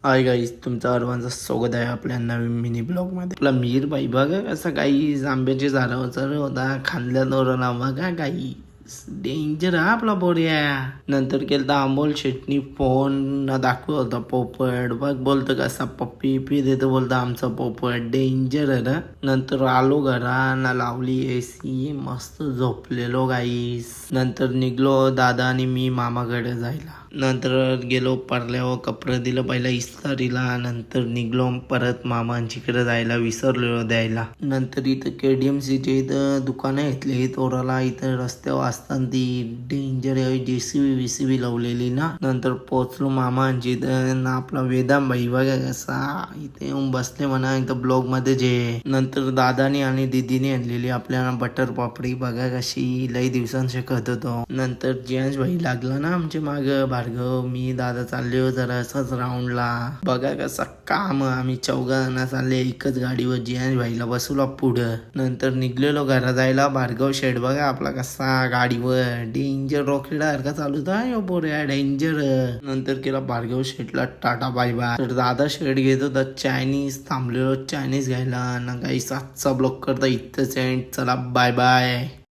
Hi guys, तुमचं सर्वांचं स्वागत आहे आपल्या नवीन मिनी ब्लॉग मध्ये. आपला मीर बाई बघा कसं काही आंब्याच्या झाडावर चढ होता, खांदल्या दोराला बघा काही डेंजर हा आपला बोर्या. नंतर केलता अमोल शेटनी फोन दाखवत होता पोपट बघ, बोलतो कसा पप्पी पी देतो, बोलतो आमचा पोपट डेंजर आहे ना. नंतर आलो घरा ना, लावली एसी, मस्त झोपलेलो गाईस. नंतर निघलो दादा आणि मी मामाकडे जायला. नंतर गेलो परल्यावर कपडे दिलं पहिला इस्तारीला. नंतर निघलो परत मामांच्याकडे जायला, विसरलो द्यायला. नंतर इथं KDMCचे इथं दुकानं घेतली तोराला. इथं रस्त्यावर असताना ती डेंजर JCB VCB लावलेली ना. नंतर पोचलो मामांची इथं ना. आपला वेदाम भाई बघा कसा इथे येऊन बसले म्हणा इथं ब्लॉग मध्ये जे. नंतर दादानी आणि दीदीने आणलेली आपल्याला बटर पापडी बघा कशी लई दिवसांचे खात होतो. नंतर जियांश भाई लागला ना आमच्या माग. भार्गव मी दादा चालले जरा असंच राऊंडला. बघा कसा काम आम्ही चौघांना चालले एकच गाडीवर. जियांश भाईला बसवला पुढं. नंतर निघलेलो घरा जायला. भार्गव शेड बघा आपला कसा गाडीवर डेंजर रॉकेट सारखा चालू होता बोऱ्या डेंजर. नंतर केला भार्गव शेटला टाटा बाय बाय. तर दादा शेड घेत होता चायनीज. थांबलेलो चायनीज घ्यायला ना. काही 7चा ब्लॉक करता इथंच एंड. चला बाय बाय.